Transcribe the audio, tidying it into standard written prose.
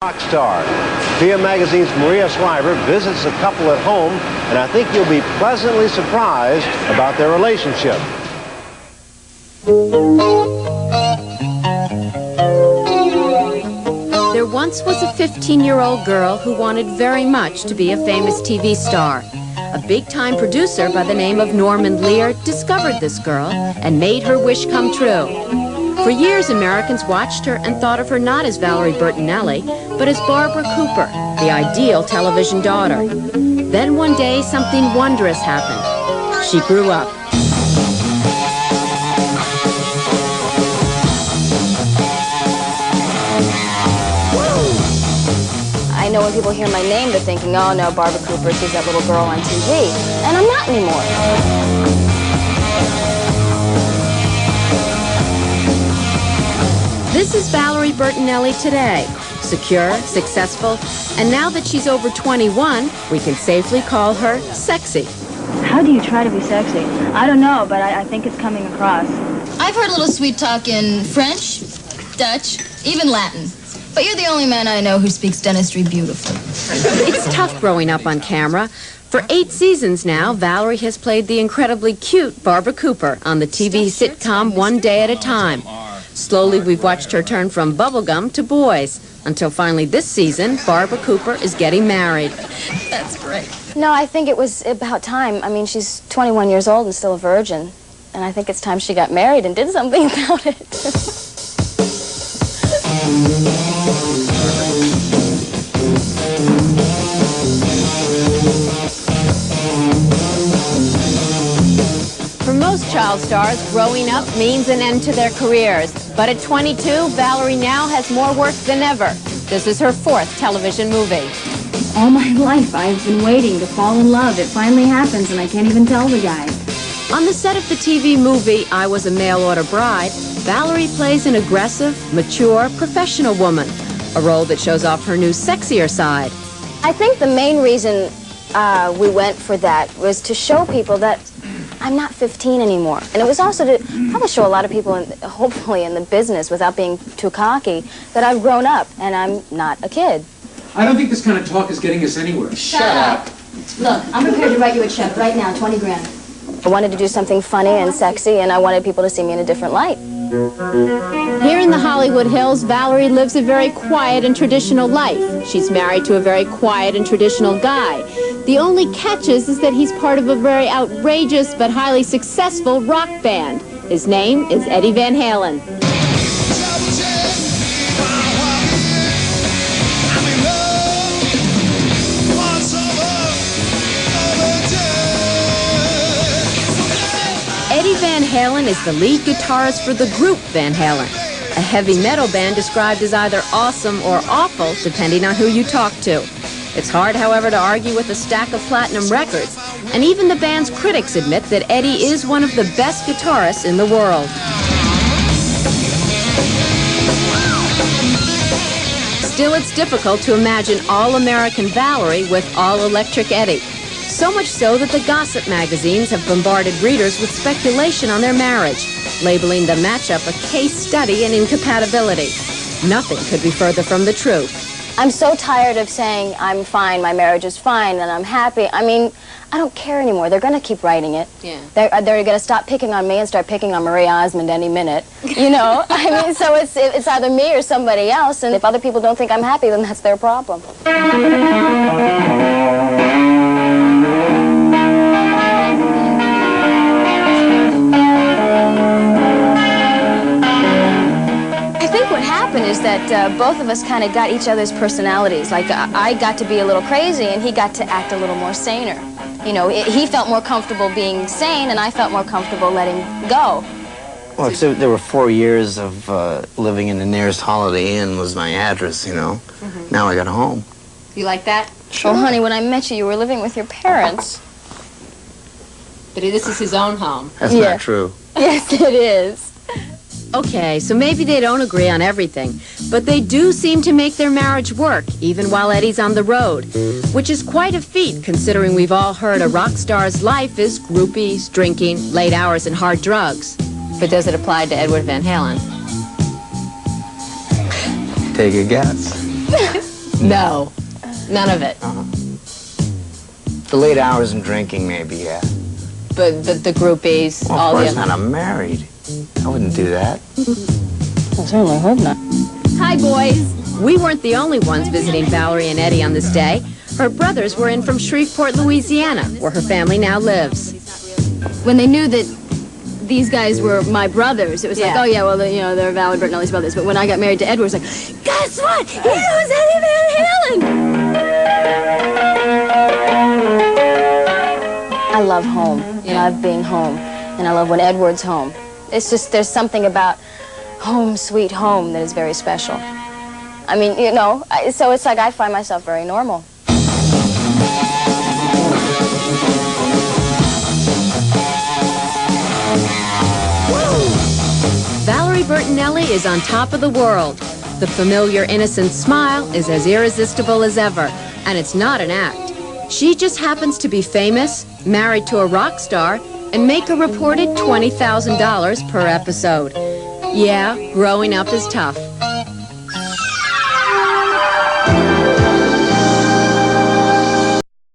Rock star. PM Magazine's Maria Shriver visits a couple at home, and I think you'll be pleasantly surprised about their relationship. There once was a 15-year-old girl who wanted very much to be a famous TV star. A big-time producer by the name of Norman Lear discovered this girl and made her wish come true. For years, Americans watched her and thought of her not as Valerie Bertinelli, but as Barbara Cooper, the ideal television daughter. Then one day, something wondrous happened. She grew up. I know when people hear my name, they're thinking, oh no, Barbara Cooper, she's that little girl on TV. And I'm not anymore. This is Valerie Bertinelli today. Secure, successful, and now that she's over 21, we can safely call her sexy. How do you try to be sexy? I don't know, but I think it's coming across. I've heard a little sweet talk in French, Dutch, even Latin. But you're the only man I know who speaks dentistry beautifully. It's tough growing up on camera. For 8 seasons now, Valerie has played the incredibly cute Barbara Cooper on the TV sitcom One Day at a Time. Slowly, we've watched her turn from bubblegum to boys, until finally this season, Barbara Cooper is getting married. That's great. No, I think it was about time. I mean, she's 21 years old and still a virgin. And I think it's time she got married and did something about it. For most child stars, growing up means an end to their careers. But at 22, Valerie now has more work than ever. This is her 4th television movie. All my life, I've been waiting to fall in love. It finally happens, and I can't even tell the guy. On the set of the TV movie I Was a Mail-Order Bride, Valerie plays an aggressive, mature, professional woman, a role that shows off her new sexier side. I think the main reason we went for that was to show people that I'm not 15 anymore. And it was also to probably show a lot of people, hopefully in the business, without being too cocky, that I've grown up and I'm not a kid. I don't think this kind of talk is getting us anywhere. Shut up. Look, I'm prepared to write you a check right now, 20 grand. I wanted to do something funny and sexy, and I wanted people to see me in a different light. Here in the Hollywood Hills, Valerie lives a very quiet and traditional life. She's married to a very quiet and traditional guy. The only catch is that he's part of a very outrageous but highly successful rock band. His name is Eddie Van Halen. Eddie Van Halen is the lead guitarist for the group Van Halen, a heavy metal band described as either awesome or awful, depending on who you talk to. It's hard, however, to argue with a stack of platinum records, and even the band's critics admit that Eddie is one of the best guitarists in the world. Still, it's difficult to imagine all-American Valerie with all-electric Eddie. So much so that the gossip magazines have bombarded readers with speculation on their marriage, labeling the matchup a case study in incompatibility. Nothing could be further from the truth. I'm so tired of saying I'm fine, my marriage is fine, and I'm happy. I mean, I don't care anymore. They're going to keep writing it. Yeah. They're going to stop picking on me and start picking on Marie Osmond any minute. You know? I mean, so it's either me or somebody else, and if other people don't think I'm happy, then that's their problem. Is that both of us kind of got each other's personalities. Like, I got to be a little crazy, and he got to act a little more saner. You know, he felt more comfortable being sane, and I felt more comfortable letting go. Well, so there were 4 years of living in the nearest Holiday Inn was my address, you know. Mm-hmm. Now I got a home. You like that? Sure. Oh, honey, when I met you, you were living with your parents. But this is his own home. That's not true. Yes, it is. Okay, so maybe they don't agree on everything, but they do seem to make their marriage work, even while Eddie's on the road, which is quite a feat considering we've all heard a rock star's life is groupies, drinking, late hours, and hard drugs. But does it apply to Edward Van Halen? Take a guess. No, none of it. The late hours and drinking, maybe, yeah. But the groupies, Well, all of course the... not. I'm married. I wouldn't do that. I certainly hope not. Hi, boys. We weren't the only ones visiting Valerie and Eddie on this day. Her brothers were in from Shreveport, Louisiana, where her family now lives. When they knew that these guys were my brothers, it was like, Yeah. oh yeah, well, they're Valerie Bertinelli's brothers. But when I got married to Edward, it was like, guess what? He was Eddie Van Halen! I love home. I love being home. And I love when Edward's home. It's just, there's something about home, sweet home that is very special. I mean, so it's like I find myself very normal. Valerie Bertinelli is on top of the world. The familiar, innocent smile is as irresistible as ever, and it's not an act. She just happens to be famous, married to a rock star, and make a reported $20,000 per episode. Yeah, growing up is tough.